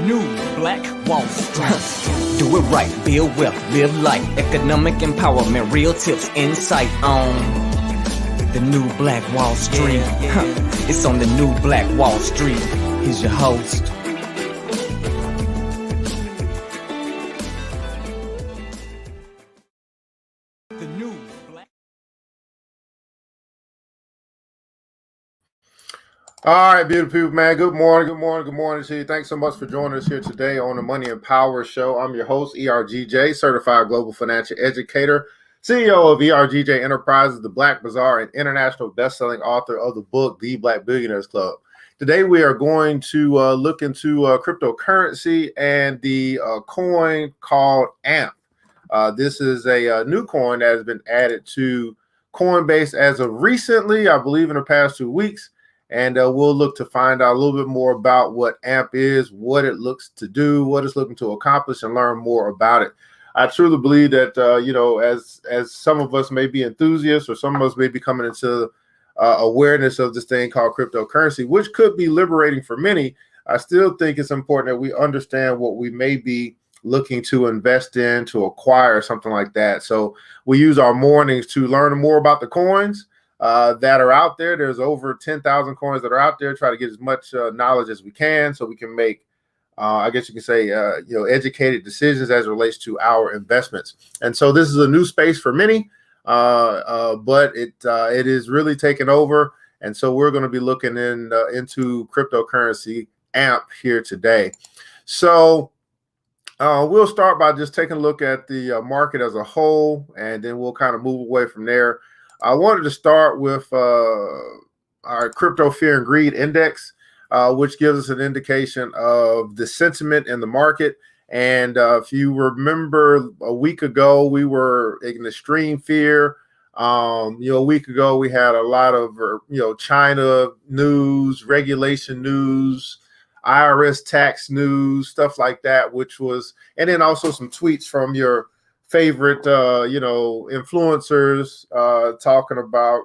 new Black Wall Street. Do it right, build wealth, live life, economic empowerment, real tips, insight on the new Black Wall Street. It's on the new Black Wall Street. Here's your host. The new Black. All right, beautiful people, man. Good morning to you. Thanks so much for joining us here today on the Money and Power Show. I'm your host, ERGJ, Certified Global Financial Educator, CEO of ERGJ Enterprises, the Black Bazaar, and international best-selling author of the book, The Black Billionaires Club. Today, we are going to look into cryptocurrency and the coin called AMP. This is a new coin that has been added to Coinbase as of recently, I believe in the past 2 weeks. And we'll look to find out a little bit more about what AMP is, what it looks to do, what it's looking to accomplish, and learn more about it. I truly believe that, as some of us may be enthusiasts or some of us may be coming into awareness of this thing called cryptocurrency, which could be liberating for many, I still think it's important that we understand what we may be looking to invest in, to acquire, something like that. So we use our mornings to learn more about the coins that are out there. There's over 10,000 coins that are out there. Try to get as much knowledge as we can so we can make, I guess you can say, educated decisions as it relates to our investments. And so this is a new space for many, but it is really taken over. And so we're going to be looking into cryptocurrency AMP here today. So we'll start by just taking a look at the market as a whole, and then we'll kind of move away from there. I wanted to start with our crypto fear and greed index, which gives us an indication of the sentiment in the market. And if you remember a week ago, we were in extreme fear. A week ago, we had a lot of, China news, regulation news, IRS tax news, stuff like that, and then also some tweets from your favorite, influencers talking about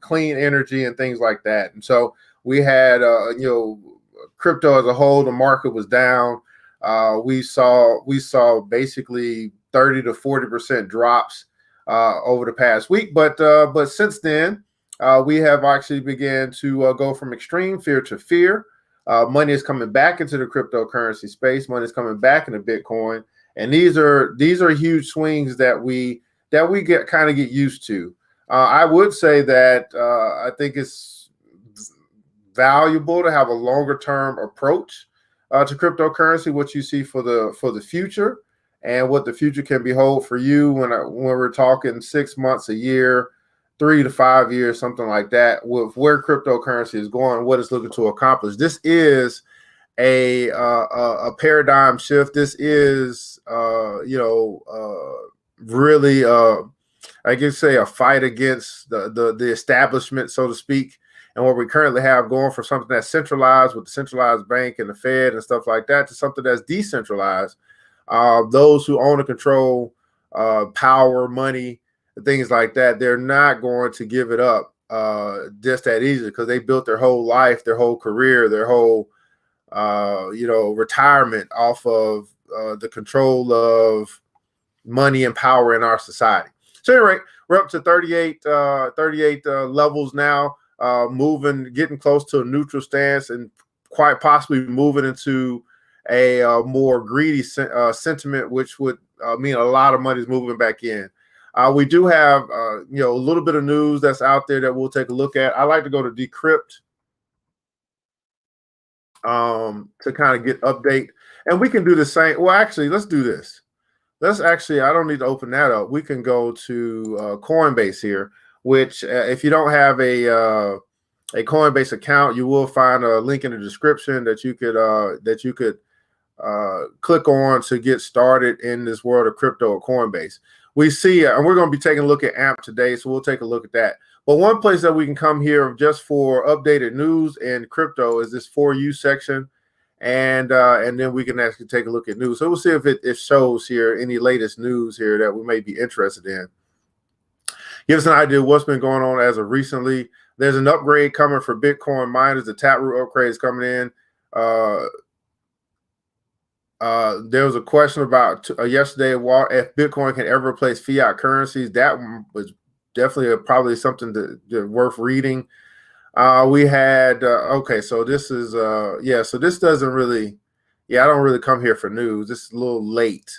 clean energy and things like that. And so we had, crypto as a whole, the market was down. We saw basically 30 to 40% drops over the past week. But since then, we have actually began to go from extreme fear to fear. Money is coming back into the cryptocurrency space. Money is coming back into Bitcoin. And these are huge swings that we get used to. I would say that I think it's valuable to have a longer term approach to cryptocurrency, what you see for the future and what the future can behold for you when we're talking 6 months, a year, 3 to 5 years, something like that, with where cryptocurrency is going, what it's looking to accomplish. This is a paradigm shift. This is really I guess say a fight against the establishment, so to speak, and what we currently have going from something that's centralized with the centralized bank and the Fed and stuff like that to something that's decentralized. Those who own and control power, money, things like that, they're not going to give it up just that easy, because they built their whole life, their whole career, their whole retirement off of the control of money and power in our society. So anyway, we're up to 38 levels now, getting close to a neutral stance, and quite possibly moving into a more greedy sentiment, which would mean a lot of money is moving back in. We do have a little bit of news that's out there that we'll take a look at. I like to go to Decrypt to kind of get update, and we can do the same. Well, actually, let's do this. I don't need to open that up. We can go to Coinbase here, which if you don't have a Coinbase account, you will find a link in the description that you could click on to get started in this world of crypto or Coinbase. We see, and we're going to be taking a look at AMP today, so we'll take a look at that. But one place that we can come here just for updated news and crypto is this For You section, and then we can actually take a look at news. So we'll see if it shows here any latest news here that we may be interested in. Give us an idea of what's been going on as of recently. There's an upgrade coming for Bitcoin miners. The Taproot upgrade is coming in. There was a question about yesterday if Bitcoin can ever replace fiat currencies. That one was definitely probably something that worth reading. We had okay, so this is so this doesn't really, I don't really come here for news. This is a little late,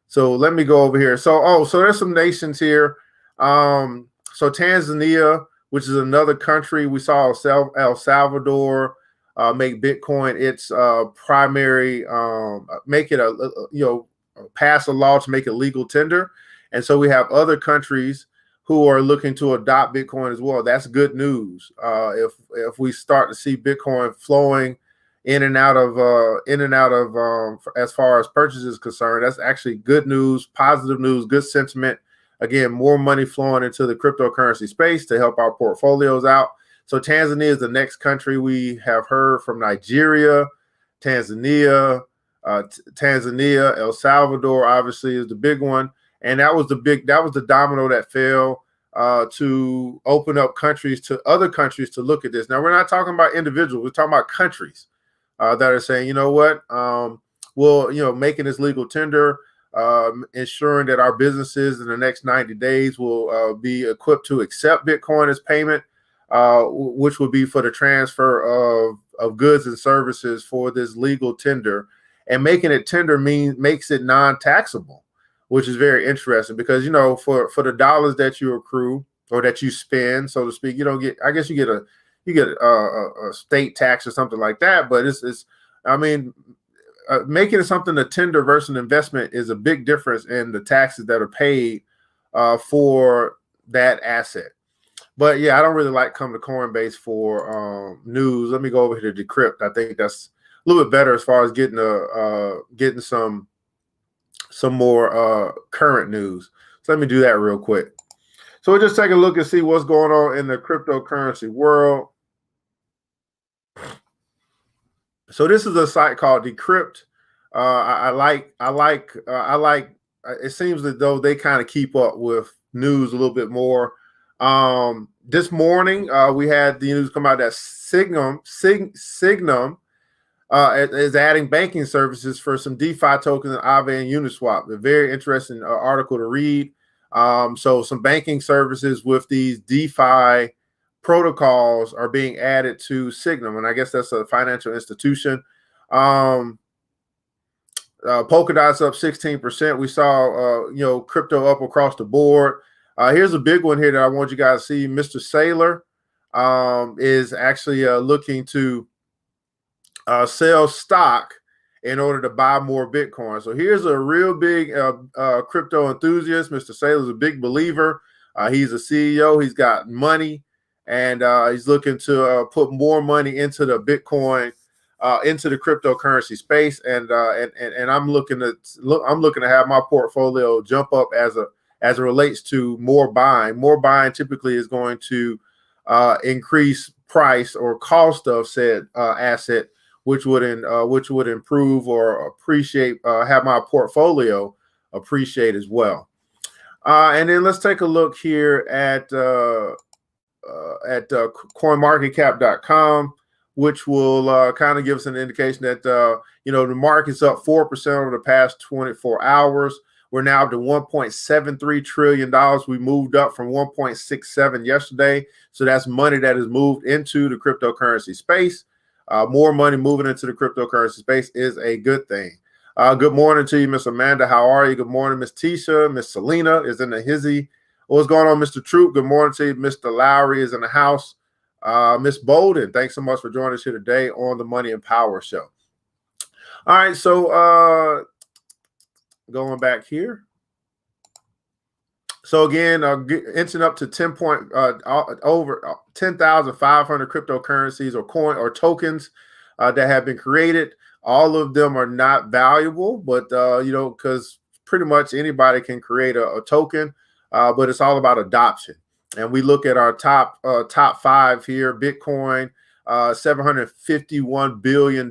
so let me go over here. So there's some nations here. So Tanzania, which is another country, we saw El Salvador make Bitcoin its primary, make it pass a law to make it legal tender, and so we have other countries who are looking to adopt Bitcoin as well. That's good news. If we start to see Bitcoin flowing in and out of as far as purchases is concerned, that's actually good news, positive news, good sentiment. Again, more money flowing into the cryptocurrency space to help our portfolios out. So Tanzania is the next country. We have heard from Nigeria, Tanzania, El Salvador obviously is the big one. And that was the domino that fell to open up countries to other countries to look at this. Now, we're not talking about individuals. We're talking about countries that are saying, you know what, making this legal tender, ensuring that our businesses in the next 90 days will be equipped to accept Bitcoin as payment, which would be for the transfer of goods and services for this legal tender. And making it tender makes it non-taxable, which is very interesting because, for the dollars that you accrue or that you spend, so to speak, you don't get, I guess you get a state tax or something like that. But making it something a tender versus an investment is a big difference in the taxes that are paid for that asset. But yeah, I don't really like coming to Coinbase for news. Let me go over here to Decrypt. I think that's a little bit better as far as getting some more current news. So let me do that real quick. So we'll just take a look and see what's going on in the cryptocurrency world. So this is a site called Decrypt. I like. It seems as though they kind of keep up with news a little bit more. This morning we had the news come out that Signum is adding banking services for some DeFi tokens, Aave and Uniswap. A very interesting article to read. So some banking services with these DeFi protocols are being added to Signum, and I guess that's a financial institution. Polkadot's up 16%. We saw crypto up across the board. Here's a big one here that I want you guys to see. Mr. Saylor is actually looking to sell stock in order to buy more Bitcoin. So here's a real big crypto enthusiast. Mr. Saylor is a big believer. He's a CEO. He's got money, and he's looking to put more money into the Bitcoin, into the cryptocurrency space. And I'm looking to have my portfolio jump up as it relates to more buying. More buying typically is going to increase price or cost of said asset, which would improve or appreciate, have my portfolio appreciate as well. And then let's take a look here at coinmarketcap.com, which will kind of give us an indication that the market's up 4% over the past 24 hours. We're now up to $1.73 trillion. We moved up from 1.67 yesterday. So that's money that is moved into the cryptocurrency space. More money moving into the cryptocurrency space is a good thing. Good morning to you, Miss Amanda. How are you? Good morning, Miss Tisha. Miss Selena is in the hizzy. What's going on, Mr. Troop? Good morning to you. Mr. Lowry is in the house. Miss Bolden, thanks so much for joining us here today on the Money and Power Show. All right, so going back here. So again, inching up to over 10,500 cryptocurrencies or coin or tokens that have been created. All of them are not valuable, but because pretty much anybody can create a token, but it's all about adoption. And we look at our top five here: Bitcoin, $751 billion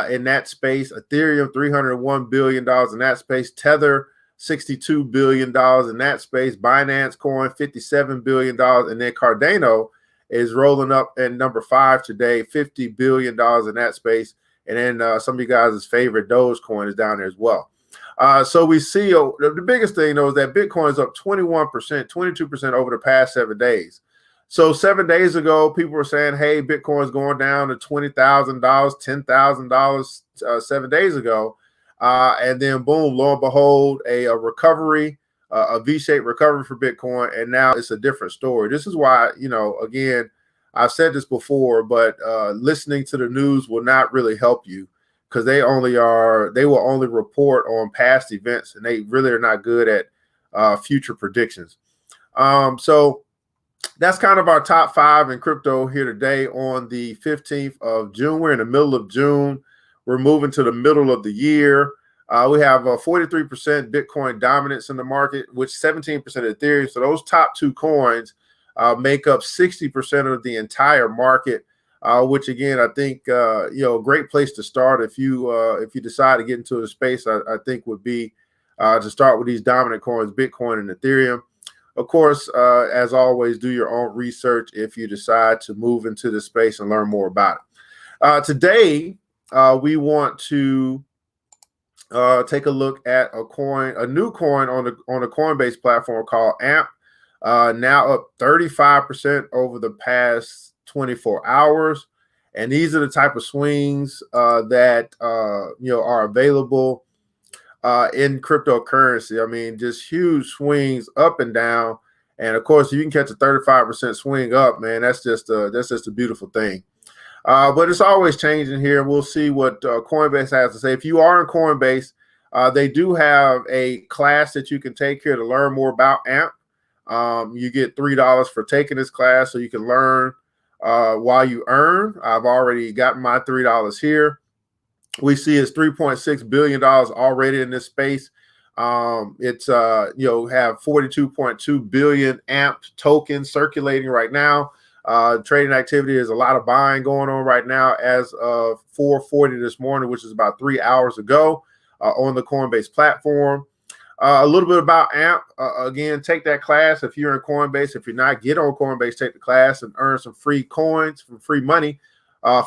in that space; Ethereum, $301 billion in that space; Tether, $62 billion in that space; Binance Coin, $57 billion, and then Cardano is rolling up at number 5 today, $50 billion in that space. And then some of you guys' favorite Dogecoin is down there as well. So we see the biggest thing, though, is that Bitcoin is up 21%, 22% over the past 7 days. So 7 days ago, people were saying, hey, Bitcoin is going down to $20,000, $10,000 7 days ago. And then, boom, lo and behold, a recovery, a V-shaped recovery for Bitcoin. And now it's a different story. This is why, again, I've said this before, but listening to the news will not really help you, because they will only report on past events, and they really are not good at future predictions. So that's kind of our top 5 in crypto here today on the 15th of June. We're in the middle of June. We're moving to the middle of the year. We have a 43% Bitcoin dominance in the market, which 17% Ethereum. So those top 2 coins make up 60% of the entire market, which again, I think, a great place to start if you decide to get into the space, I think would be to start with these dominant coins, Bitcoin and Ethereum. Of course, as always, do your own research if you decide to move into this space and learn more about it. Today, we want to take a look at a new coin on the Coinbase platform called AMP. Now up 35% over the past 24 hours. And these are the type of swings that are available in cryptocurrency. I mean, just huge swings up and down. And of course, you can catch a 35% swing up, man. That's just a beautiful thing. But it's always changing here. We'll see what Coinbase has to say. If you are in Coinbase, they do have a class that you can take here to learn more about AMP. You get $3 for taking this class, so you can learn while you earn. I've already gotten my $3 here. We see it's $3.6 billion already in this space. It's have 42.2 billion AMP tokens circulating right now. Trading activity is a lot of buying going on right now as of 4:40 this morning, which is about 3 hours ago on the Coinbase platform. A little bit about AMP. Again, take that class if you're in Coinbase. If you're not, get on Coinbase, take the class, and earn some free coins, some free money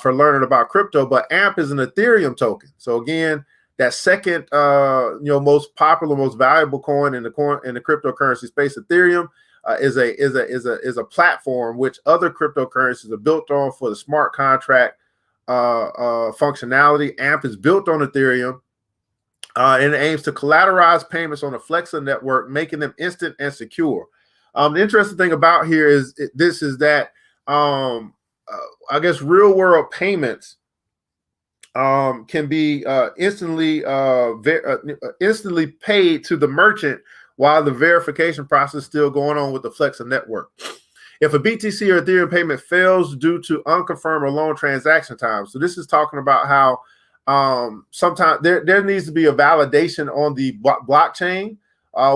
for learning about crypto. But AMP is an Ethereum token. So again, that second, most popular, most valuable coin in the cryptocurrency space, Ethereum, is a platform which other cryptocurrencies are built on for the smart contract functionality. AMP is built on Ethereum. And it aims to collateralize payments on the Flexa network, making them instant and secure. The interesting thing about here is that I guess real world payments can be instantly paid to the merchant while the verification process is still going on with the Flexa network. If a BTC or Ethereum payment fails due to unconfirmed or long transaction time, so this is talking about how sometimes there needs to be a validation on the blockchain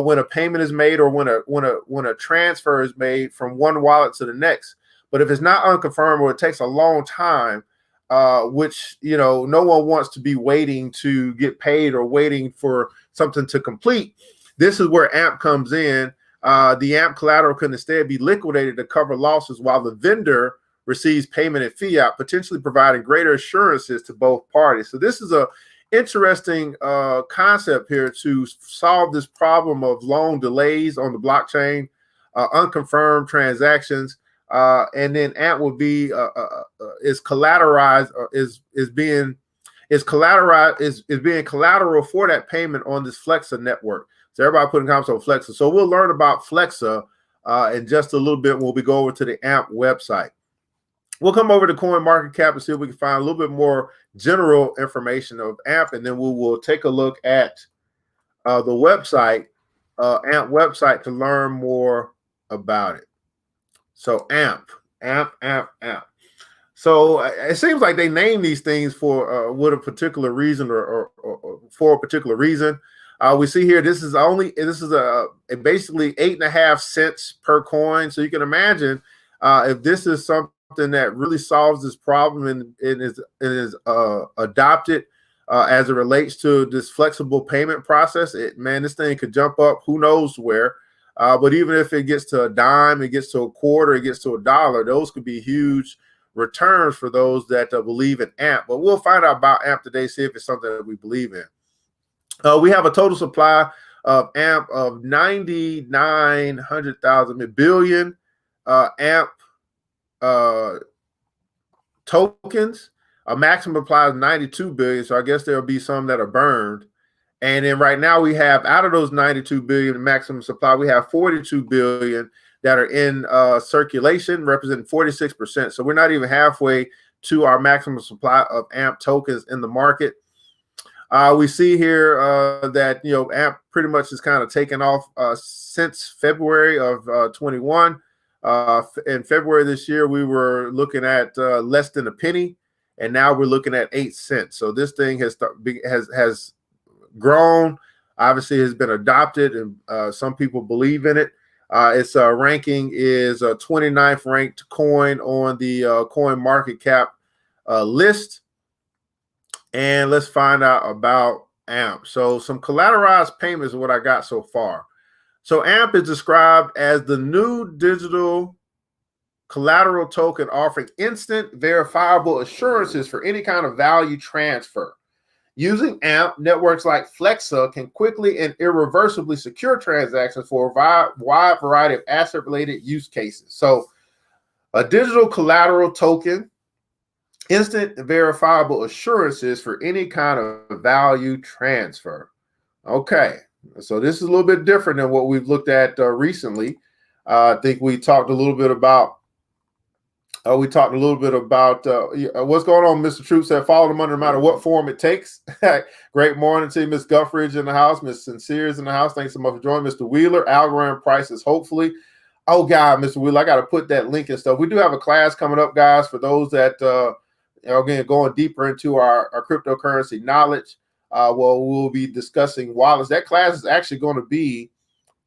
when a payment is made or when a transfer is made from one wallet to the next. But if it's not unconfirmed or it takes a long time, which no one wants to be waiting to get paid or waiting for something to complete, this is where AMP comes in. The AMP collateral can instead be liquidated to cover losses while the vendor receives payment in fiat, potentially providing greater assurances to both parties. So this is a interesting concept here to solve this problem of long delays on the blockchain, unconfirmed transactions, and then AMP will be is collateralized, is being collateral for that payment on this Flexa network. So everybody putting comments on Flexa. So we'll learn about Flexa in just a little bit when we go over to the AMP website. We'll come over to CoinMarketCap and see if we can find a little bit more general information of AMP, and then we will take a look at the website, AMP website, to learn more about it. So AMP. So it seems like they name these things for with a particular reason or for a particular reason. We see here this is basically 8.5 cents per coin. So you can imagine if this is something that really solves this problem and is adopted as it relates to this flexible payment process, this thing could jump up who knows where. But even if it gets to a dime, it gets to a quarter, it gets to $1, those could be huge returns for those that believe in AMP. But we'll find out about AMP today, see if it's something that we believe in. We have a total supply of AMP of 9,900,000 billion AMP tokens. A maximum supply is 92 billion, so I guess there'll be some that are burned. And then right now we have, out of those 92 billion maximum supply, we have 42 billion that are in circulation, representing 46%. So we're not even halfway to our maximum supply of AMP tokens in the market. We see here that, you know, AMP pretty much is kind of taken off since February of 21. In February this year, we were looking at less than a penny, and now we're looking at 8 cents. So this thing has grown, obviously has been adopted, and some people believe in it. Its ranking is 29th ranked coin on the coin market cap list. And let's find out about AMP. So some collateralized payments is what I got so far. So AMP is described as the new digital collateral token offering instant verifiable assurances for any kind of value transfer. Using AMP, networks like Flexa can quickly and irreversibly secure transactions for a wide variety of asset-related use cases. So a digital collateral token, instant verifiable assurances for any kind of value transfer. Okay, so this is a little bit different than what we've looked at recently. I think we talked a little bit about what's going on. Mr. Troop said, follow them no matter what form it takes. Great morning to you, Ms. Guffridge in the house. Ms. Sincere's in the house. Thanks so much for joining. Mr. Wheeler, algorithm prices, hopefully. Oh, God, Mr. Wheeler, I got to put that link and stuff. We do have a class coming up, guys, for those that, again, going deeper into our cryptocurrency knowledge. We'll be discussing wallets. That class is actually going to be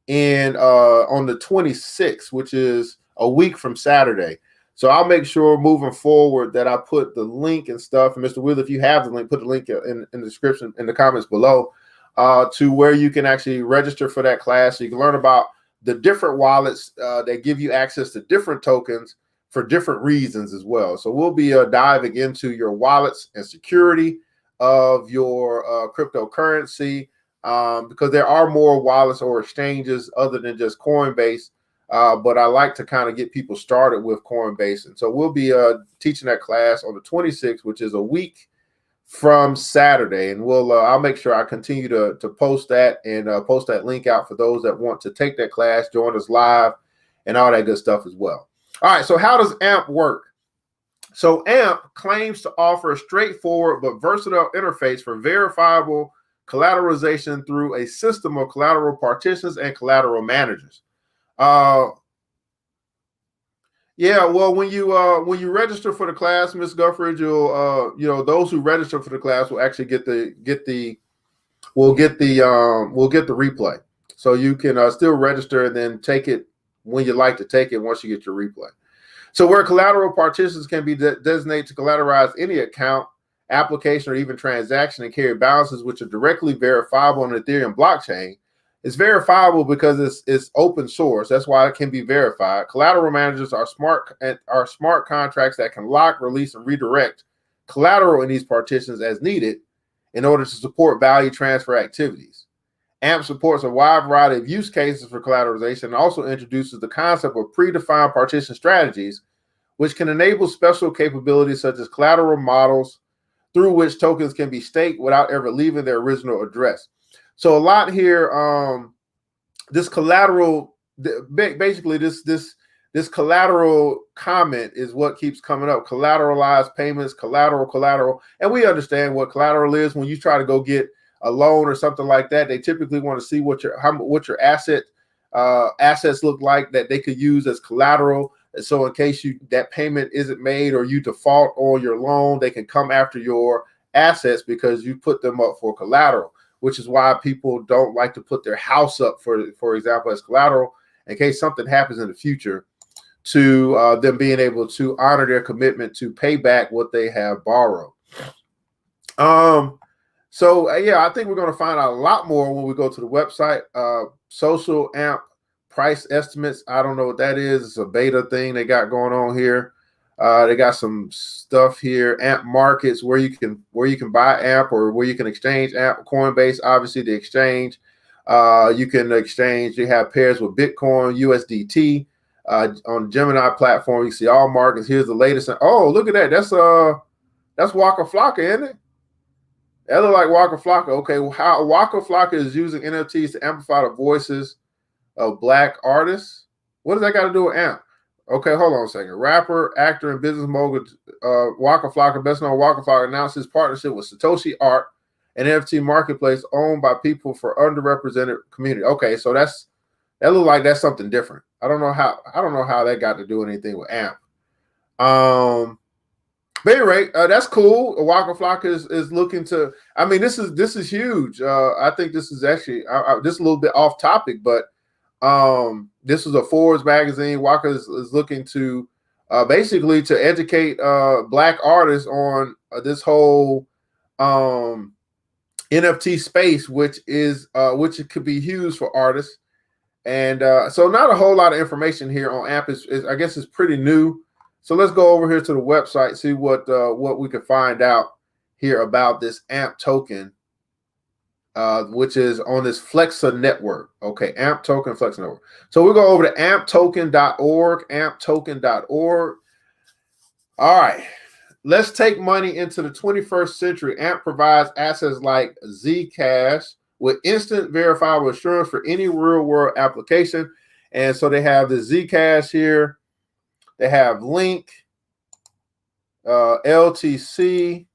on the 26th, which is a week from Saturday. So I'll make sure moving forward that I put the link and stuff. And Mr. Wheeler, if you have the link, put the link in the description, in the comments below, to where you can actually register for that class. So you can learn about the different wallets that give you access to different tokens for different reasons as well. So we'll be diving into your wallets and security of your cryptocurrency, because there are more wallets or exchanges other than just Coinbase. But I like to kind of get people started with Coinbase. And so we'll be teaching that class on the 26th, which is a week from Saturday. And I'll make sure I continue to post that and post that link out for those that want to take that class, join us live, and all that good stuff as well. All right, so how does AMP work? So AMP claims to offer a straightforward but versatile interface for verifiable collateralization through a system of collateral partitions and collateral managers. When you register for the class, Ms. Guffridge, you'll those who register for the class will actually get the replay. So you can still register and then take it when you like to take it once you get your replay. So where collateral partitions can be designated to collateralize any account, application, or even transaction and carry balances which are directly verifiable on the Ethereum blockchain. It's verifiable because it's open source. That's why it can be verified. Collateral managers are smart contracts that can lock, release, and redirect collateral in these partitions as needed in order to support value transfer activities. AMP supports a wide variety of use cases for collateralization and also introduces the concept of predefined partition strategies, which can enable special capabilities such as collateral models through which tokens can be staked without ever leaving their original address. So a lot here, this collateral, basically this collateral comment is what keeps coming up. Collateralized payments, collateral. And we understand what collateral is. When you try to go get a loan or something like that, they typically want to see what your assets look like that they could use as collateral. And so in case that payment isn't made or you default on your loan, they can come after your assets because you put them up for collateral, which is why people don't like to put their house up, for example, as collateral in case something happens in the future, to them being able to honor their commitment to pay back what they have borrowed. I think we're going to find out a lot more when we go to the website. Social AMP price estimates. I don't know what that is. It's a beta thing they got going on here. They got some stuff here. AMP markets where you can buy AMP or where you can exchange AMP. Coinbase, obviously the exchange. You can exchange. You have pairs with Bitcoin, USDT. On the Gemini platform, you see all markets. Here's the latest. Oh, look at that. That's Waka Flocka, isn't it? That look like Waka Flocka. Okay, how Waka Flocka is using NFTs to amplify the voices of Black artists. What does that got to do with AMP? Okay, hold on a second. Rapper, actor, and business mogul Waka Flocka, best known Waka Flocka, announced his partnership with Satoshi Art, an NFT marketplace owned by people for underrepresented community. Okay, so that look like that's something different. I don't know how that got to do anything with AMP. But anyway, that's cool. Waka Flocka is looking to. I mean, this is huge. I think this is actually this is a little bit off topic, but this is a Forbes magazine. Waka is looking to basically to educate Black artists on this whole NFT space, which it could be huge for artists. And so not a whole lot of information here on AMP. I guess it's pretty new. So let's go over here to the website, see what we can find out here about this AMP token, which is on this Flexa network. Okay, AMP token Flexa network. So we'll go over to amptoken.org, amptoken.org. All right, let's take money into the 21st century. AMP provides assets like Zcash with instant verifiable assurance for any real-world application. And so they have the Zcash here. They have Link, LTC,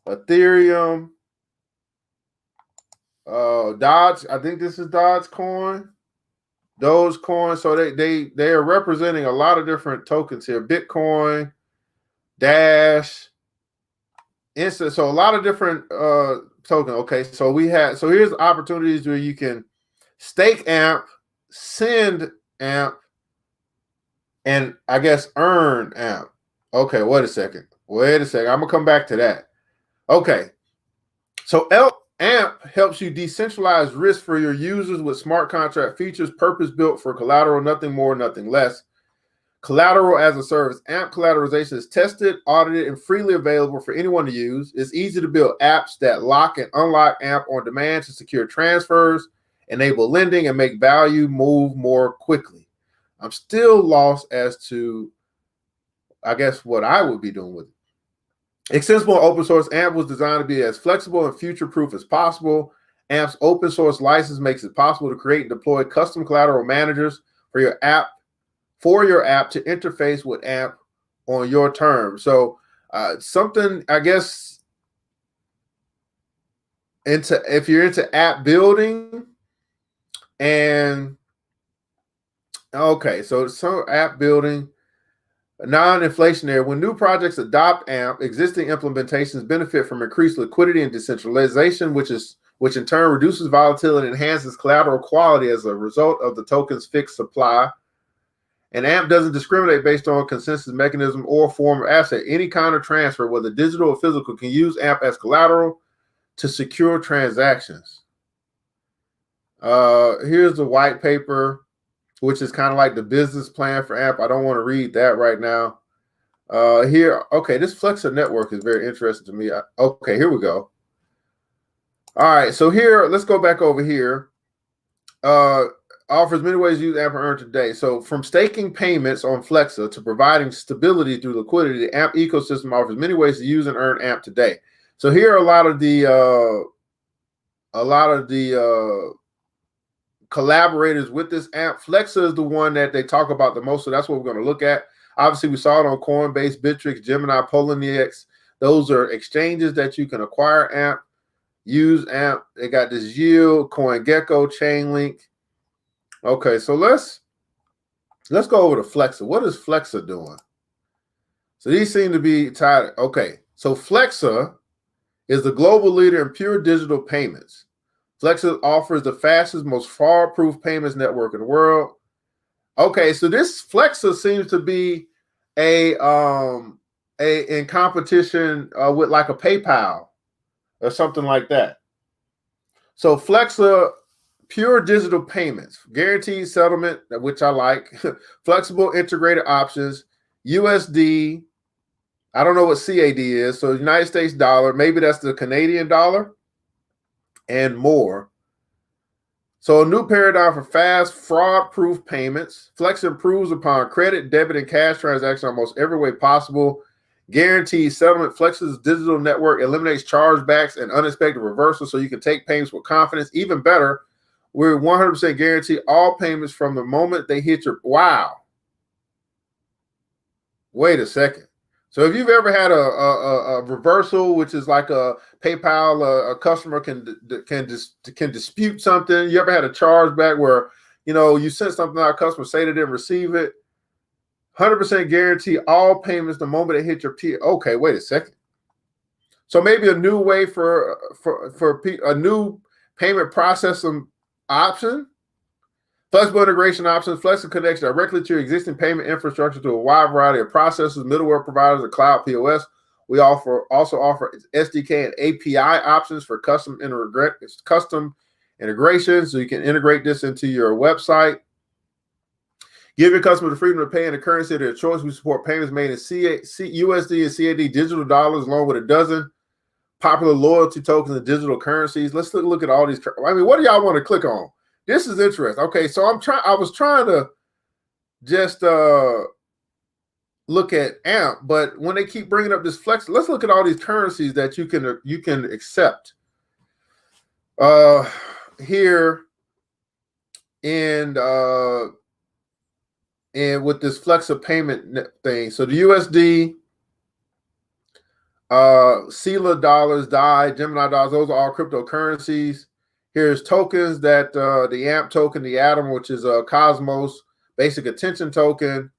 Ethereum, Dodge. I think this is Dogecoin. So they are representing a lot of different tokens here. Bitcoin, Dash, Instant. So a lot of different tokens. Okay, so here's opportunities where you can stake AMP, send AMP, and I guess earn AMP. Okay, wait a second. I'm gonna come back to that. Okay, so AMP helps you decentralize risk for your users with smart contract features, purpose-built for collateral, nothing more, nothing less. Collateral as a service. AMP collateralization is tested, audited, and freely available for anyone to use. It's easy to build apps that lock and unlock AMP on demand to secure transfers, enable lending, and make value move more quickly. I'm still lost as to, I guess, what I would be doing with it. Extensible open source. AMP was designed to be as flexible and future-proof as possible. AMP's open source license makes it possible to create and deploy custom collateral managers for your app to interface with AMP on your terms. So something, I guess, if you're into app building and okay, so some app building, non-inflationary. When new projects adopt AMP, existing implementations benefit from increased liquidity and decentralization, which in turn reduces volatility and enhances collateral quality as a result of the token's fixed supply. And AMP doesn't discriminate based on consensus mechanism or form of asset. Any kind of transfer, whether digital or physical, can use AMP as collateral to secure transactions. Here's the white paper, which is kind of like the business plan for AMP. I don't want to read that right now. Here, okay, this Flexa network is very interesting to me. Okay, here we go. All right, so here, let's go back over here. Offers many ways to use AMP and earn today. So from staking payments on Flexa to providing stability through liquidity, the AMP ecosystem offers many ways to use and earn AMP today. So here are a lot of the collaborators with this AMP. Flexa is the one that they talk about the most, so that's what we're going to look at. Obviously, we saw it on Coinbase, Bittrex, Gemini, Poloniex. Those are exchanges that you can acquire AMP, use AMP. They got this Yield, CoinGecko, Chainlink. Okay, so let's go over to Flexa. What is Flexa doing? So these seem to be tied. Okay, so Flexa is the global leader in pure digital payments. Flexa offers the fastest, most fraud-proof payments network in the world. Okay, so this Flexa seems to be in competition with like a PayPal or something like that. So Flexa, pure digital payments, guaranteed settlement, which I like, flexible integrated options, USD. I don't know what CAD is. So United States dollar, maybe that's the Canadian dollar and more. So a new paradigm for fast, fraud-proof payments. Flex improves upon credit, debit, and cash transactions almost every way possible. Guaranteed settlement. Flex's digital network eliminates chargebacks and unexpected reversals so you can take payments with confidence. Even better, we're 100% guarantee all payments from the moment they hit your... Wow. Wait a second. So if you've ever had a reversal, which is like a PayPal, a customer can dispute something. You ever had a chargeback where, you know, you sent something out, customer say they didn't receive it. 100% guarantee all payments the moment they hit your P. Okay, wait a second. So maybe a new way for a new payment processing option. Flexible integration options. Flex connects directly to your existing payment infrastructure to a wide variety of processors, middleware providers, and cloud POS. We also offer SDK and API options for custom integration, so you can integrate this into your website. Give your customers the freedom to pay in the currency of their choice. We support payments made in USD and CAD digital dollars, along with a dozen popular loyalty tokens and digital currencies. Let's look at all these. I mean, what do y'all want to click on? This is interesting. Okay, so I was trying to just look at AMP, but when they keep bringing up this Flex, let's look at all these currencies that you can accept here and with this Flexa payment thing. So the USD, Sila dollars, DAI, Gemini dollars, those are all cryptocurrencies. Here's tokens that the AMP token, the Atom, which is a Cosmos, basic attention token,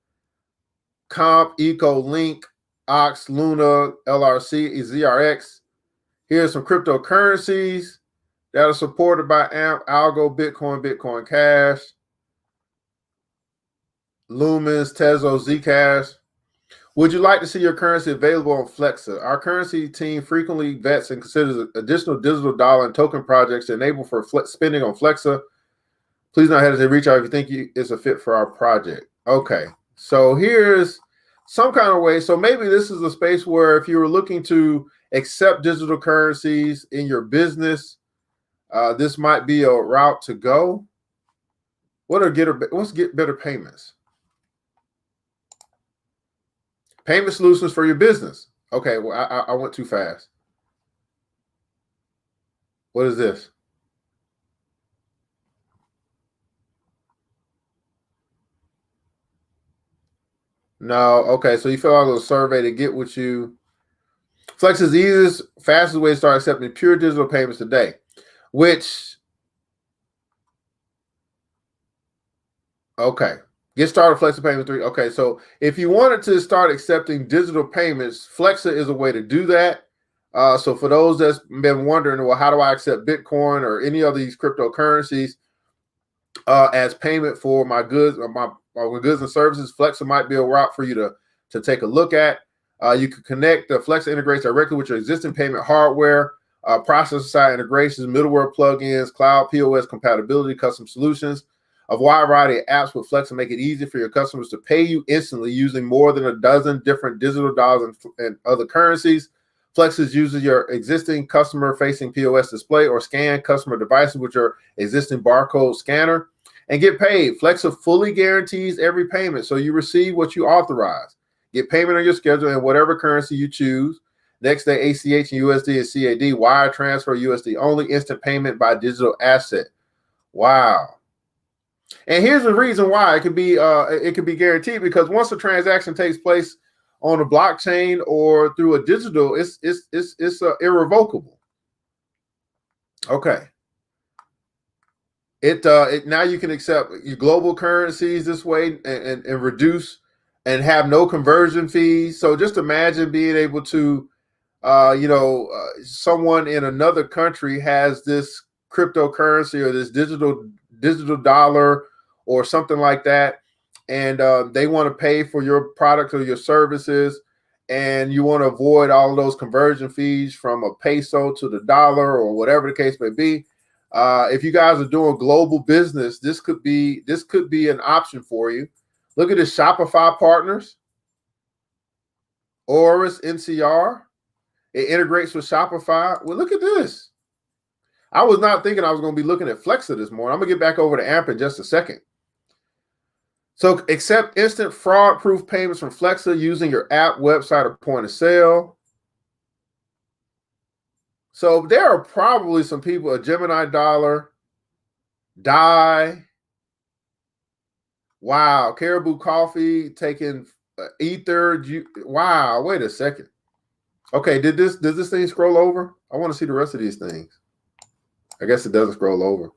Comp, Eco, Link, Ox, Luna, LRC, ZRX. Here's some cryptocurrencies that are supported by AMP, Algo, Bitcoin, Bitcoin Cash, Lumens, Tezos, Zcash. Would you like to see your currency available on Flexa? Our currency team frequently vets and considers additional digital dollar and token projects to enable for spending on Flexa. Please don't hesitate to reach out if you think it's a fit for our project. Okay, so here's some kind of way. So maybe this is a space where if you were looking to accept digital currencies in your business, this might be a route to go. What's Get Better Payments? Payment solutions for your business. Okay, well, I went too fast. What is this? No, okay, so you fill out a little survey to get what you... Flex is the easiest, fastest way to start accepting pure digital payments today, which... Okay. Get started Flexa Payment 3. Okay, so if you wanted to start accepting digital payments, Flexa is a way to do that. So for those that's been wondering, well, how do I accept Bitcoin or any of these cryptocurrencies as payment for my goods or my goods and services, Flexa might be a route for you to take a look at. You can connect. Flexa integrates directly with your existing payment hardware, processor side integrations, middleware plugins, cloud POS compatibility, custom solutions. A wide variety of apps with Flexa make it easy for your customers to pay you instantly using more than a dozen different digital dollars and other currencies. Flexa uses your existing customer-facing POS display or scan customer devices with your existing barcode scanner and get paid. Flexa fully guarantees every payment, so you receive what you authorize. Get payment on your schedule in whatever currency you choose. Next day, ACH and USD and CAD, wire transfer, USD only, instant payment by digital asset. Wow. And here's the reason why it could be guaranteed, because once a transaction takes place on a blockchain or through a digital, it's irrevocable. Okay. Now you can accept your global currencies this way and reduce and have no conversion fees. So just imagine being able to, someone in another country has this cryptocurrency or this digital dollar or something like that, and they want to pay for your product or your services, and you want to avoid all of those conversion fees from a peso to the dollar or whatever the case may be. If you guys are doing global business, this could be an option for you. Look at the Shopify partners. Oris NCR. It integrates with Shopify. Well, look at this. I was not thinking I was going to be looking at Flexa this morning. I'm going to get back over to AMP in just a second. So accept instant fraud-proof payments from Flexa using your app, website, or point of sale. So there are probably some people, a Gemini Dollar, DAI. Wow, Caribou Coffee taking Ether. Wow, wait a second. Okay, does this thing scroll over? I want to see the rest of these things. I guess it doesn't scroll over.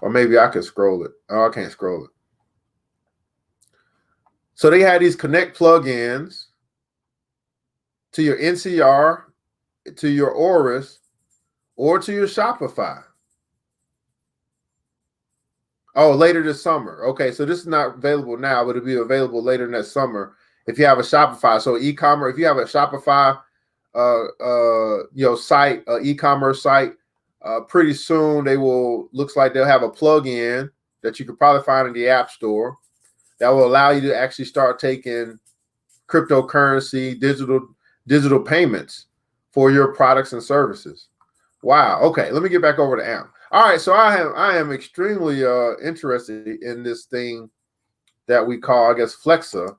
Or maybe I could scroll it. Oh, I can't scroll it. So they had these Connect plugins to your NCR, to your Oris, or to your Shopify. Oh, later this summer. Okay, so this is not available now, but it'll be available later next summer if you have a Shopify. So e-commerce, if you have a Shopify site, e-commerce site, pretty soon looks like they'll have a plug-in that you could probably find in the App Store that will allow you to actually start taking cryptocurrency, digital payments for your products and services. Wow. Okay, let me get back over to AMP. All right, so I am extremely interested in this thing that we call, I guess, Flexa,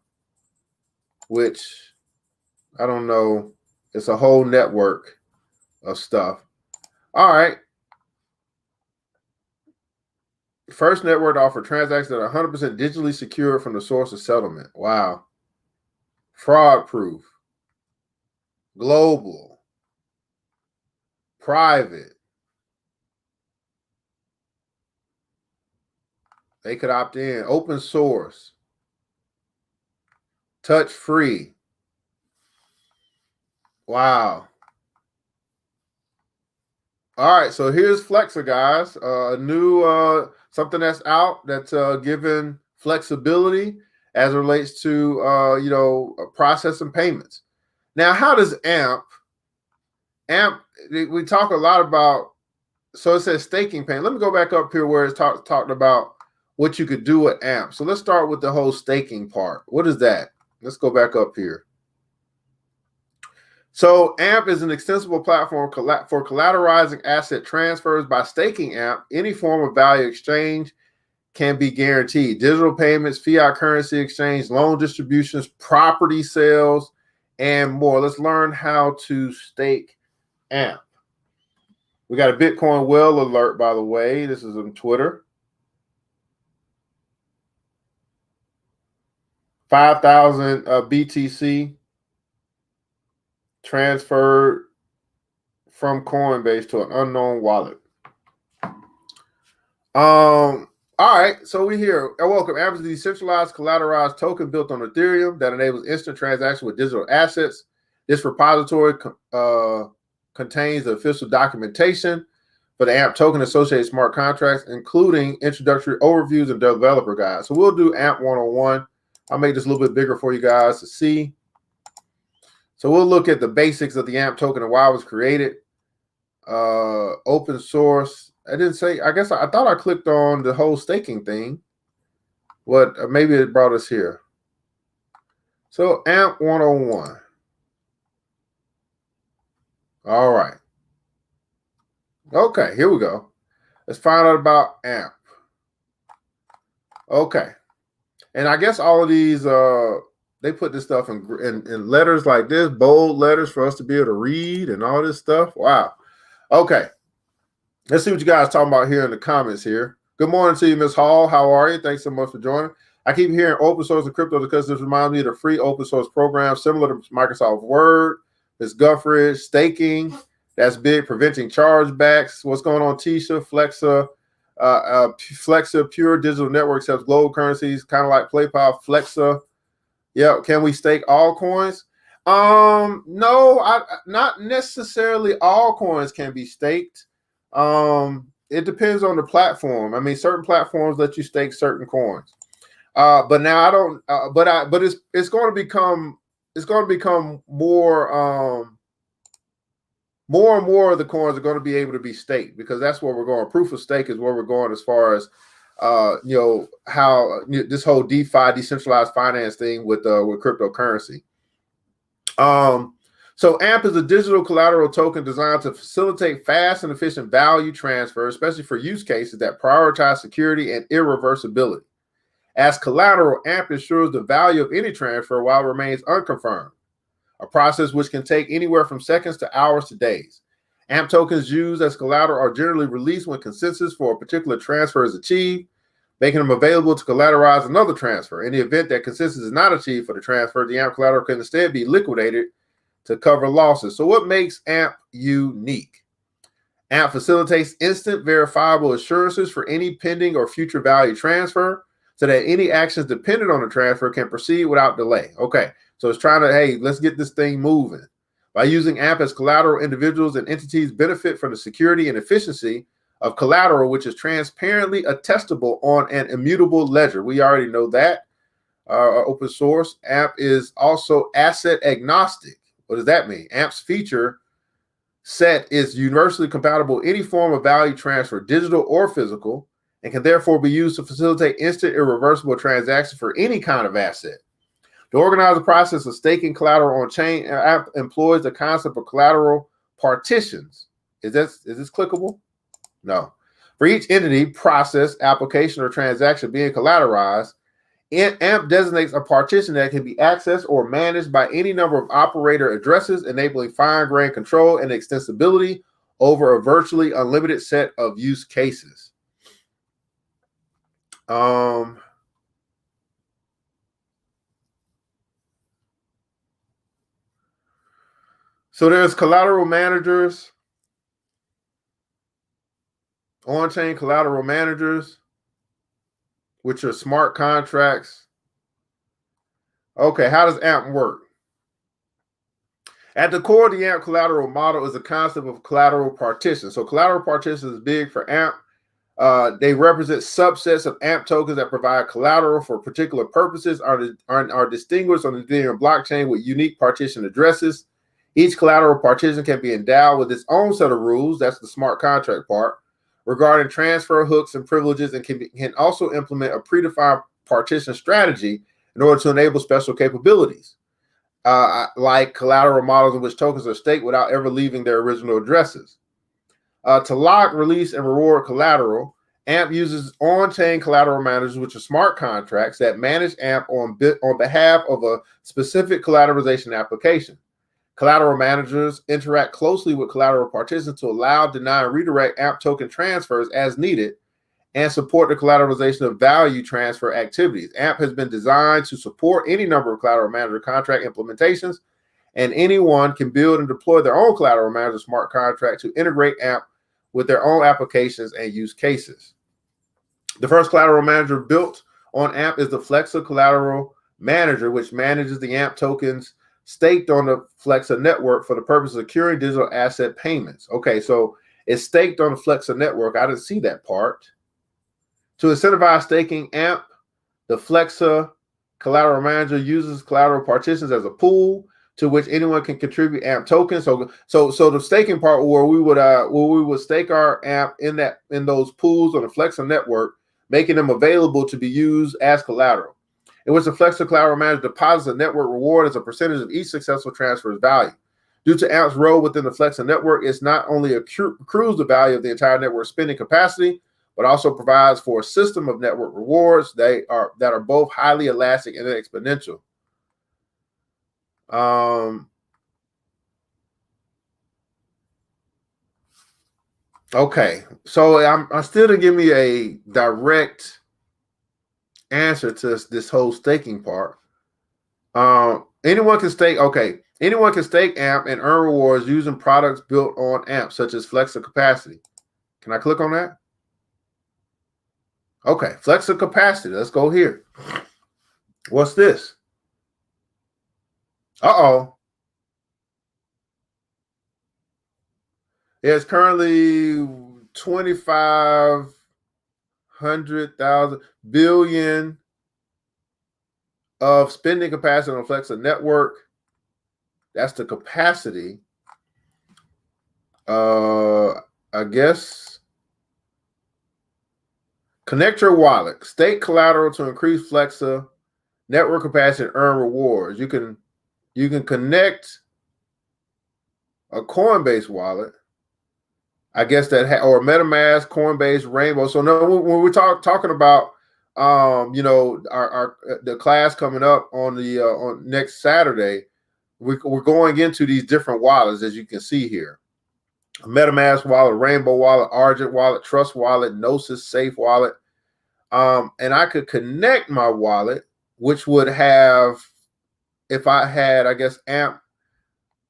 which I don't know. It's a whole network of stuff. All right. First network to offer transactions that are 100% digitally secure from the source of settlement. Wow. Fraud proof. Global. Private. They could opt in. Open source. Touch free. Wow. All right, so here's Flexa, guys. A new something that's out that's given flexibility as it relates to processing payments. Now, how does AMP? We talk a lot about. So it says staking payment. Let me go back up here where it's talked about what you could do with AMP. So let's start with the whole staking part. What is that? Let's go back up here. So AMP is an extensible platform for collateralizing asset transfers. By staking AMP, any form of value exchange can be guaranteed. Digital payments, fiat currency exchange, loan distributions, property sales, and more. Let's learn how to stake AMP. We got a Bitcoin whale alert, by the way. This is on Twitter. 5,000 BTC transferred from Coinbase to an unknown wallet. All right, so we here. Welcome. AMP is a decentralized collateralized token built on Ethereum that enables instant transaction with digital assets. This repository contains the official documentation for the AMP token associated smart contracts, including introductory overviews and developer guides. So we'll do AMP 101. I'll make this a little bit bigger for you guys to see. So we'll look at the basics of the AMP token and why it was created. Open source. I didn't say, I guess I thought I clicked on the whole staking thing. Maybe it brought us here. So AMP 101. All right. Okay, here we go. Let's find out about AMP. Okay. And I guess all of these, they put this stuff in letters like this, bold letters for us to be able to read and all this stuff. Wow. Okay. Let's see what you guys are talking about here in the comments here. Good morning to you, Ms. Hall. How are you? Thanks so much for joining. I keep hearing open source and crypto because this reminds me of the free open source program similar to Microsoft Word. Ms. Guffridge, staking. That's big. Preventing chargebacks. What's going on, Tisha? Flexa. Flexa, pure digital network accepts global currencies, kind of like PlayPal. Flexa. Yeah, can we stake all coins? No, not necessarily all coins can be staked. It depends on the platform. I mean, certain platforms let you stake certain coins. But now I don't. But it's going to become more. More and more of the coins are going to be able to be staked because that's where we're going. Proof of stake is where we're going as far as how this whole DeFi, decentralized finance thing with cryptocurrency. So AMP is a digital collateral token designed to facilitate fast and efficient value transfer, especially for use cases that prioritize security and irreversibility. As collateral, AMP ensures the value of any transfer while it remains unconfirmed, a process which can take anywhere from seconds to hours to days. AMP tokens used as collateral are generally released when consensus for a particular transfer is achieved, making them available to collateralize another transfer. In the event that consensus is not achieved for the transfer, the AMP collateral can instead be liquidated to cover losses. So what makes AMP unique? AMP facilitates instant verifiable assurances for any pending or future value transfer so that any actions dependent on the transfer can proceed without delay. Okay, so it's trying to, hey, let's get this thing moving. By using AMP as collateral, individuals and entities benefit from the security and efficiency of collateral, which is transparently attestable on an immutable ledger. We already know that. Open source. AMP is also asset agnostic. What does that mean? AMP's feature set is universally compatible with any form of value transfer, digital or physical, and can therefore be used to facilitate instant irreversible transactions for any kind of asset. To organize the process of staking collateral on chain, AMP employs the concept of collateral partitions. Is this clickable? No. For each entity, process, application, or transaction being collateralized, AMP designates a partition that can be accessed or managed by any number of operator addresses, enabling fine-grained control and extensibility over a virtually unlimited set of use cases. So there's collateral managers, on-chain collateral managers, which are smart contracts. Okay, how does AMP work? At the core of the AMP collateral model is the concept of collateral partition. So collateral partition is big for AMP. They represent subsets of AMP tokens that provide collateral for particular purposes, are distinguished on the Ethereum blockchain with unique partition addresses. Each collateral partition can be endowed with its own set of rules, that's the smart contract part, regarding transfer hooks and privileges, and can also implement a predefined partition strategy in order to enable special capabilities, like collateral models in which tokens are staked without ever leaving their original addresses. To lock, release, and reward collateral, AMP uses on-chain collateral managers, which are smart contracts that manage AMP on behalf of a specific collateralization application. Collateral managers interact closely with collateral partitions to allow, deny, and redirect AMP token transfers as needed and support the collateralization of value transfer activities. AMP has been designed to support any number of collateral manager contract implementations, and anyone can build and deploy their own collateral manager smart contract to integrate AMP with their own applications and use cases. The first collateral manager built on AMP is the Flexa Collateral Manager, which manages the AMP tokens staked on the Flexa network for the purpose of securing digital asset payments. Okay, so it's staked on the Flexa network. I didn't see that part. To incentivize staking AMP, the Flexa Collateral Manager uses collateral partitions as a pool to which anyone can contribute AMP tokens. So the staking part where we would stake our AMP in those pools on the Flexa network, making them available to be used as collateral, in which the Flexa Collateral Manager deposits a network reward as a percentage of each successful transfer's value. Due to AMP's role within the Flexa network, it's not only accrues the value of the entire network spending capacity, but also provides for a system of network rewards that are both highly elastic and exponential. Okay, so I still didn't give me a direct answer to this whole staking part. Anyone can stake. Okay, anyone can stake AMP and earn rewards using products built on AMP, such as Flexa Capacity. Can I click on that? Okay, Flexa Capacity. Let's go here. What's this? Uh-oh. It's currently 2,500,000 billion of spending capacity on Flexa network. That's the capacity. I guess. Connect your wallet. Stake collateral to increase Flexa network capacity and earn rewards. You can you can connect a Coinbase wallet, I guess that or MetaMask, Coinbase, Rainbow. So no, when we're talking about our the class coming up on the on next Saturday, we're going into these different wallets, as you can see here: MetaMask wallet, Rainbow wallet, Argent wallet, Trust wallet, Gnosis Safe wallet. And I could connect my wallet, which would have, if I had, I guess, AMP.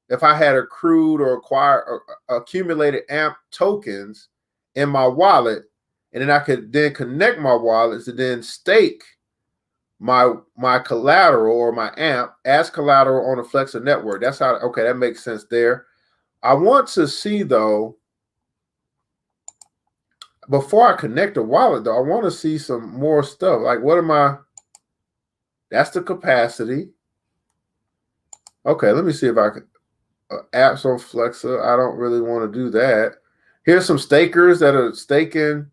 If I had accrued or acquired or accumulated AMP tokens in my wallet, and then I could then connect my wallets to then stake my collateral or my AMP as collateral on the Flexa network. That's how, okay, that makes sense there. I want to see, though, before I connect the wallet, though, I want to see some more stuff. Like, what am I? That's the capacity. Okay, let me see if I can. Apps on Flexa. I don't really want to do that. Here's some stakers that are staking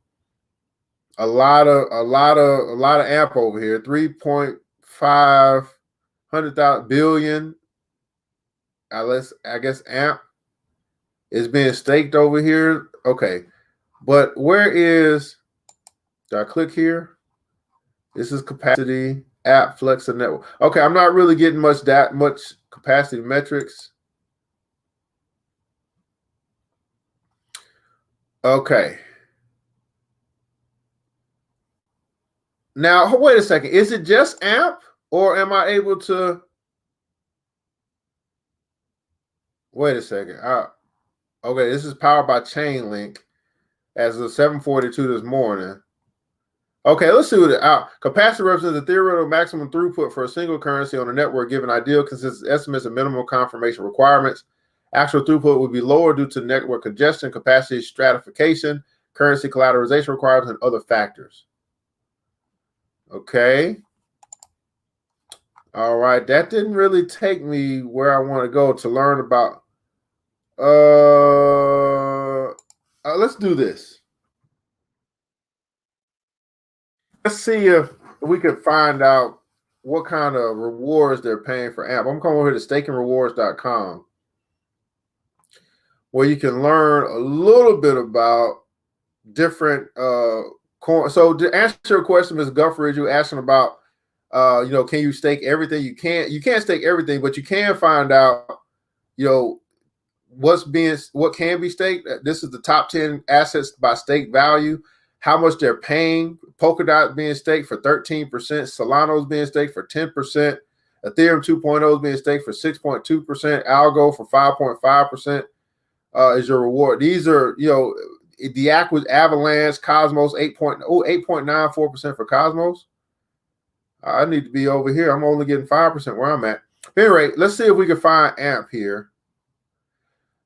a lot of AMP over here. 3.5 billion. I guess AMP is being staked over here. Okay, but where is? Do I click here? This is capacity app Flexa network. Okay, I'm not really getting much capacity metrics. Okay. Now, wait a second. Is it just AMP, or am I able to? Wait a second. Okay, this is powered by Chainlink as of 7:42 this morning. Okay, let's see what capacity represents the theoretical maximum throughput for a single currency on a network given ideal consistent estimates and minimum confirmation requirements. Actual throughput would be lower due to network congestion, capacity stratification, currency collateralization requirements, and other factors. Okay. All right. That didn't really take me where I want to go to learn about. Let's do this. Let's see if we could find out what kind of rewards they're paying for AMP. I'm coming over here to stakingrewards.com, where you can learn a little bit about different coins. So to answer your question, Ms. Guffridge, you're asking about, can you stake everything? You can't stake everything, but you can find out, what can be staked. This is the top 10 assets by stake value, how much they're paying. Polkadot being staked for 13%, Solano's being staked for 10%, Ethereum 2.0 is being staked for 6.2%, Algo for 5.5% is your reward. These are, the Avalanche, Cosmos 8.94% for Cosmos. I need to be over here. I'm only getting 5% where I'm at. At any rate, let's see if we can find AMP here.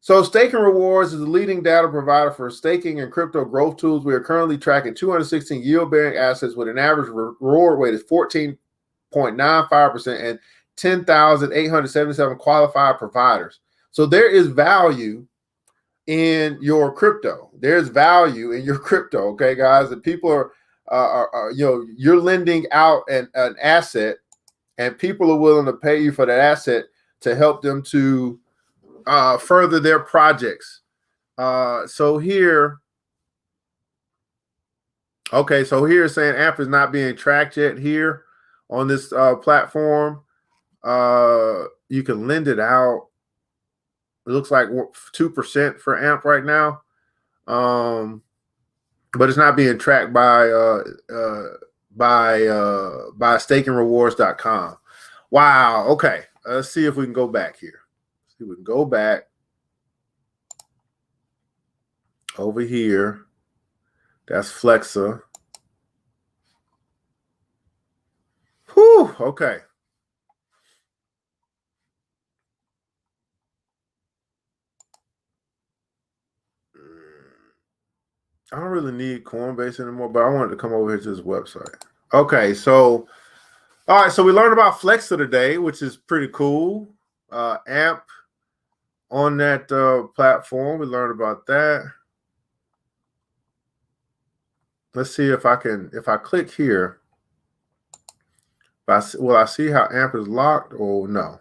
So Staking Rewards is the leading data provider for staking and crypto growth tools. We are currently tracking 216 yield-bearing assets with an average reward rate of 14.95% and 10,877 qualified providers. So there is value in your crypto. There's value in your crypto, okay, guys? And people are you're lending out an asset, and people are willing to pay you for that asset to help them to further their projects. So here it's saying AMP is not being tracked yet here on this platform. You can lend it out. It looks like 2% for AMP right now, but it's not being tracked by stakingrewards.com. Wow. Okay. Let's see if we can go back here. See if we can go back over here. That's Flexa. Whew. Okay. I don't really need Coinbase anymore, but I wanted to come over here to this website. Okay, so all right, so we learned about Flexa today, which is pretty cool. AMP on that platform. We learned about that. Let's see if I click here, will I see how AMP is locked or no?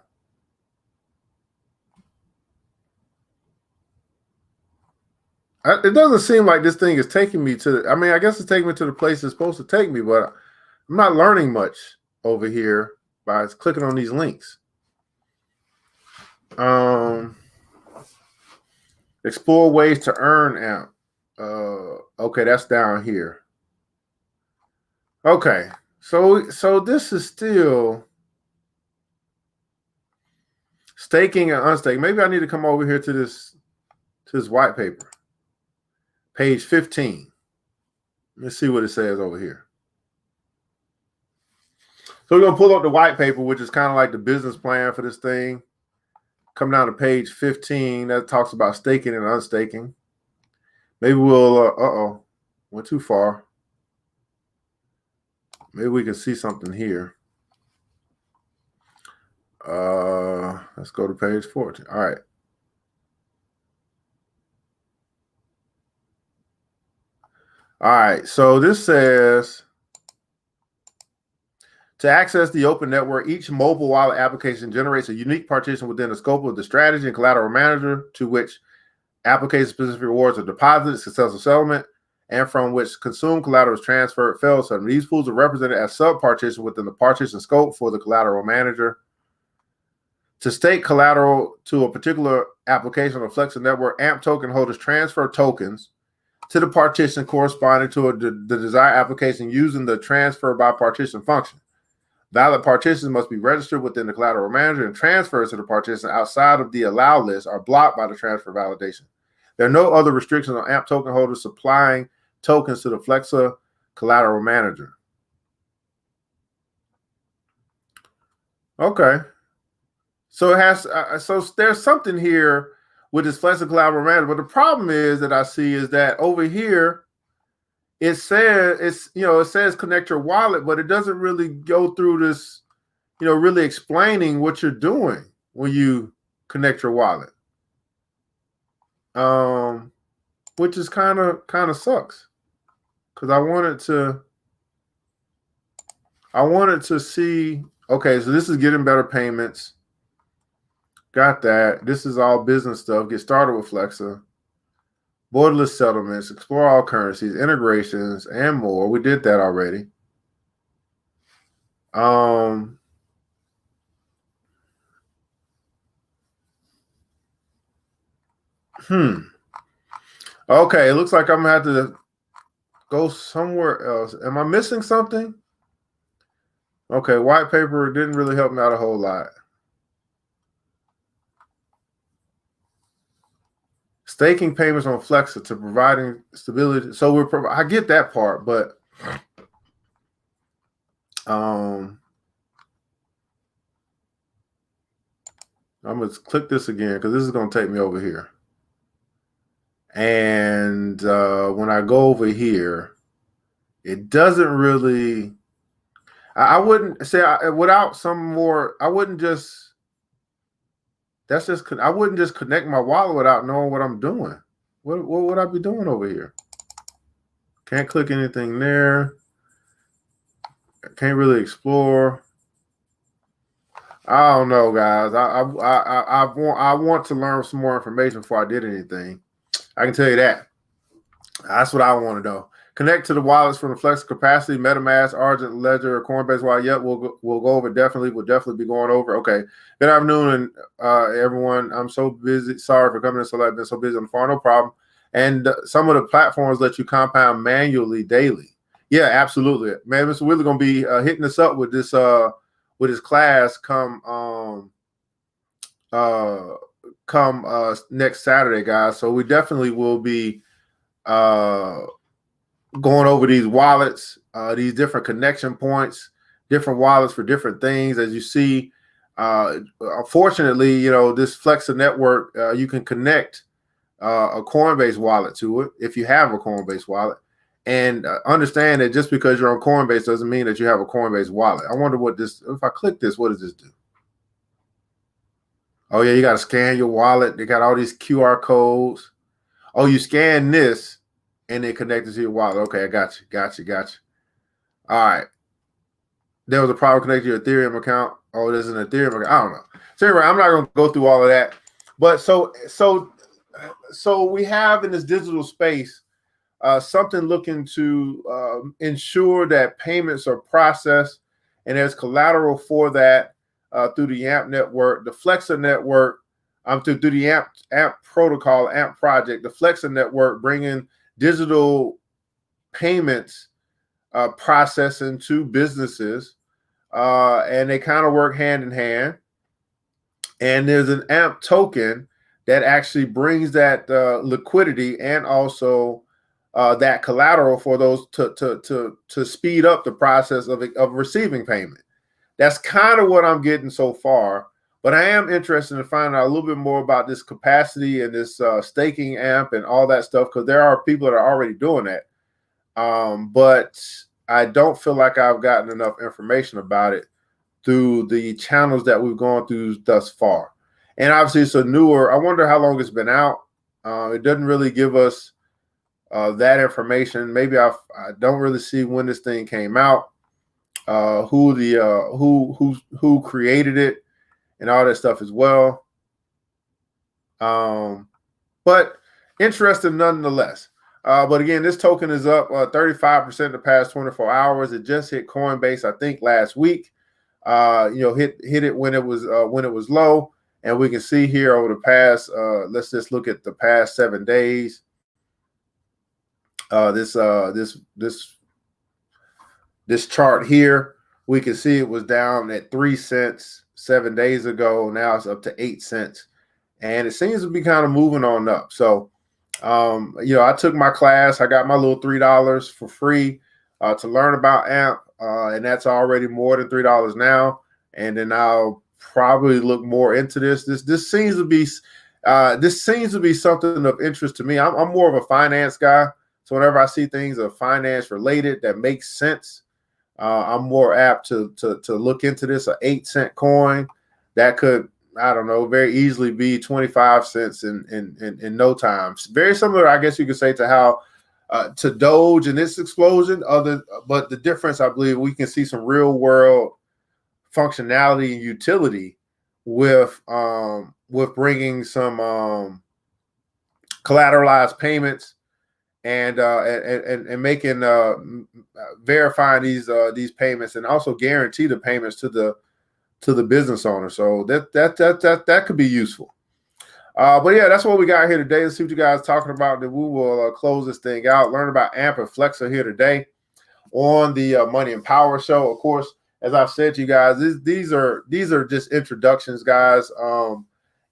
It doesn't seem like this thing is taking me to. I mean, I guess it's taking me to the place it's supposed to take me, but I'm not learning much over here by clicking on these links. Explore ways to earn AMP. Okay, that's down here. Okay, so this is still staking and unstaking. Maybe I need to come over here to this white paper, page 15. Let's see what it says over here. So we're gonna pull up the white paper, which is kind of like the business plan for this thing. Come down to page 15 that talks about staking and unstaking. Maybe we'll went too far. Maybe we can see something here. Let's go to page 14. All right. All right, so this says, to access the open network, each mobile wallet application generates a unique partition within the scope of the strategy and collateral manager to which application-specific rewards are deposited, successful settlement, and from which consumed collateral is transferred, failed settlement. These pools are represented as sub-partitions within the partition scope for the collateral manager. To stake collateral to a particular application on the Flexa network, AMP token holders transfer tokens to the partition corresponding to the desired application using the transfer by partition function. Valid partitions must be registered within the collateral manager, and transfers to the partition outside of the allow list are blocked by the transfer validation. There are no other restrictions on AMP token holders supplying tokens to the Flexa collateral manager. Okay. So it has so there's something here with this Flexa collateral manager, but the problem is that I see is that over here it says it says connect your wallet, but it doesn't really go through this, really explaining what you're doing when you connect your wallet. Which is kind of sucks, because I wanted to see. Okay, so this is getting better payments. Got that. This is all business stuff. Get started with Flexa. Borderless settlements, explore all currencies, integrations, and more. We did that already. Okay, it looks like I'm gonna have to go somewhere else. Am I missing something? Okay, white paper didn't really help me out a whole lot. Staking payments on Flexa to providing stability. So I get that part, but I'm gonna click this again because this is gonna take me over here. And when I go over here, it doesn't really. I wouldn't say without some more. I wouldn't just. I wouldn't just connect my wallet without knowing what I'm doing. What would I be doing over here? Can't click anything there. Can't really explore. I don't know, guys. I want to learn some more information before I did anything. I can tell you that. That's what I want to know. Connect to the wallets from the Flex capacity, MetaMask, Argent, Ledger, or Coinbase wallet. Yep, we'll go over it. We'll definitely be going over. Okay. Good afternoon, everyone. I'm so busy. Sorry for coming in so late. I've been so busy on the phone. No problem. And some of the platforms let you compound manually daily. Yeah, absolutely, man. Mr. Wheeler gonna be hitting us up with this class come next Saturday, guys. So we definitely will be going over these wallets, these different connection points, different wallets for different things. As you see, unfortunately, this Flexa network, you can connect a Coinbase wallet to it if you have a Coinbase wallet. And understand that just because you're on Coinbase doesn't mean that you have a Coinbase wallet. I wonder if I click this, what does this do? Oh, yeah, you got to scan your wallet. They got all these QR codes. Oh, you scan this and then connect it to your wallet. Okay, I got you. All right. There was a problem connected to your Ethereum account. Oh, there's an Ethereum account. I don't know. So anyway, I'm not going to go through all of that. But so so we have in this digital space something looking to ensure that payments are processed, and there's collateral for that through the AMP network, the Flexa network, through the AMP protocol, AMP project, the Flexa network, bringing digital payments processing to businesses, and they kind of work hand in hand. And there's an AMP token that actually brings that liquidity and also that collateral for those to speed up the process of receiving payment. That's kind of what I'm getting so far. But I am interested in finding out a little bit more about this capacity and this staking AMP and all that stuff, because there are people that are already doing that. But I don't feel like I've gotten enough information about it through the channels that we've gone through thus far. And obviously it's a newer, I wonder how long it's been out. It doesn't really give us that information. Maybe I don't really see when this thing came out, who created it, and all that stuff as well. But interesting nonetheless. But again, this token is up 35% the past 24 hours. It just hit Coinbase, I think, last week. Hit it when it was low, and we can see here over the past. Let's just look at the past 7 days. This chart here, we can see it was down at 3 cents 7 days ago. Now it's up to 8 cents, and it seems to be kind of moving on up. So, I took my class. I got my little $3 for free to learn about AMP, and that's already more than $3 now. And then I'll probably look more into this. This seems to be something of interest to me. I'm more of a finance guy, so whenever I see things of finance related that makes sense, I'm more apt to look into this. An 8-cent coin that could, I don't know, very easily be 25 cents in no time. Very similar, I guess you could say, to how to Doge and its explosion. But the difference, I believe, we can see some real world functionality and utility with bringing some collateralized payments and making verifying these payments, and also guarantee the payments to the business owner. So that could be useful. But yeah, that's what we got here today. Let's see what you guys are talking about. Then we will close this thing out. Learn about AMP and Flexa here today on the Money and Power Show. Of course, as I've said to you guys, these are just introductions, guys.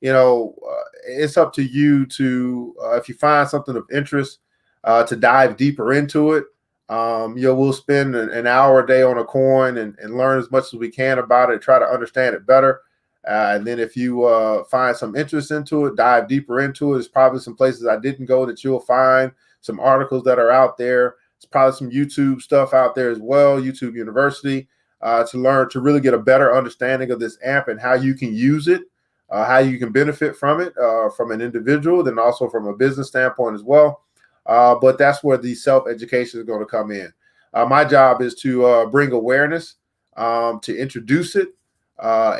It's up to you to if you find something of interest, to dive deeper into it. We'll spend an hour a day on a coin and learn as much as we can about it, try to understand it better. And then if you find some interest into it, dive deeper into it. There's probably some places I didn't go that you'll find, some articles that are out there. There's probably some YouTube stuff out there as well, YouTube University, to really get a better understanding of this AMP and how you can use it, how you can benefit from it from an individual, then also from a business standpoint as well. But that's where the self-education is going to come in. My job is to bring awareness, to introduce it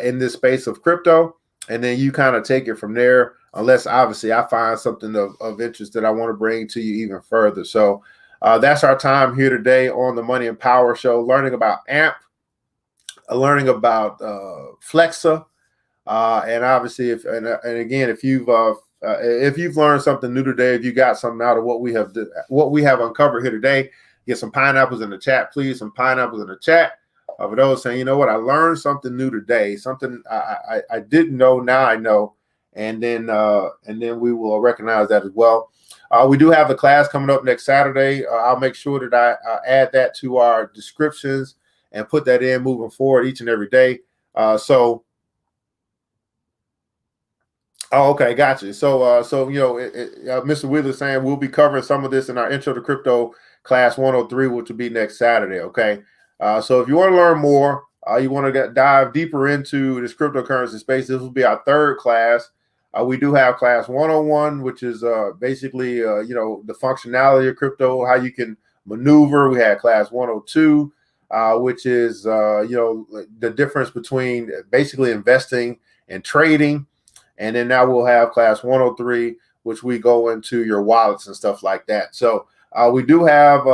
in this space of crypto, and then you kind of take it from there, unless obviously I find something of interest that I want to bring to you even further. So that's our time here today on the Money and Power Show, learning about AMP, learning about Flexa, and obviously if you've learned something new today, if you got something out of what we have uncovered here today, get some pineapples in the chat, please. Some pineapples in the chat. For those saying, you know what, I learned something new today, something I didn't know, now I know, and then we will recognize that as well. We do have the class coming up next Saturday. I'll make sure that I add that to our descriptions and put that in moving forward each and every day. Oh, okay, gotcha. So, Mr. Wheeler saying we'll be covering some of this in our Intro to Crypto class 103, which will be next Saturday. Okay, so if you want to learn more, you want to dive deeper into this cryptocurrency space, this will be our third class. We do have class 101, which is basically the functionality of crypto, how you can maneuver. We had class 102, which is the difference between basically investing and trading. And then now we'll have class 103, which we go into your wallets and stuff like that. So we do have,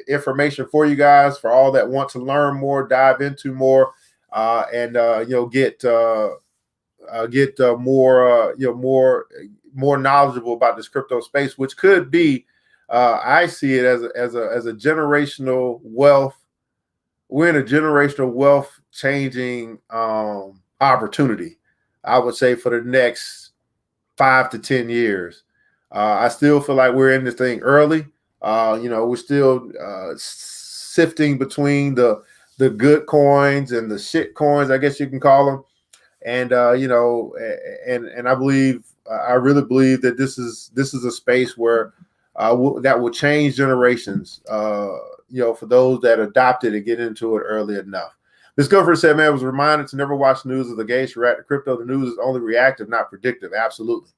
information for you guys for all that want to learn more, dive into more, and get more knowledgeable about this crypto space, which could be, I see it as a generational wealth. We're in a generational wealth changing opportunity, I would say, for the next 5 to 10 years. I still feel like we're in this thing early. We're still sifting between the good coins and the shit coins, I guess you can call them. And and I really believe that this is a space where that will change generations. For those that adopted and get into it early enough. This Discovery said, man, was reminded to never watch the news of the gates react to crypto. The news is only reactive, not predictive. Absolutely.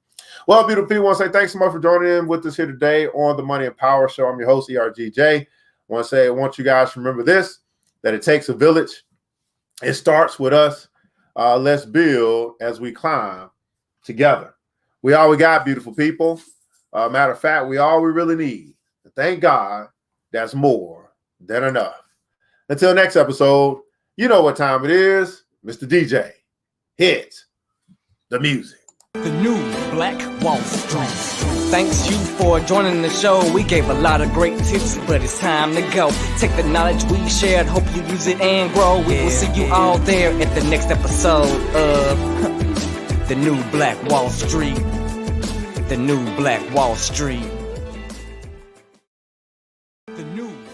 Well, beautiful people, I want to say thanks so much for joining in with us here today on the Money and Power Show. I'm your host, ERGJ. I want you guys to remember this, that it takes a village. It starts with us. Let's build as we climb together. We all we got, beautiful people. Matter of fact, we all we really need. Thank God, that's more than enough. Until next episode, you know what time it is. Mr. DJ, hit the music. The new Black Wall Street. Thanks you for joining the show. We gave a lot of great tips, but it's time to go. Take the knowledge we shared, hope you use it and grow. We will see you all there at the next episode of The New Black Wall Street. The New Black Wall Street.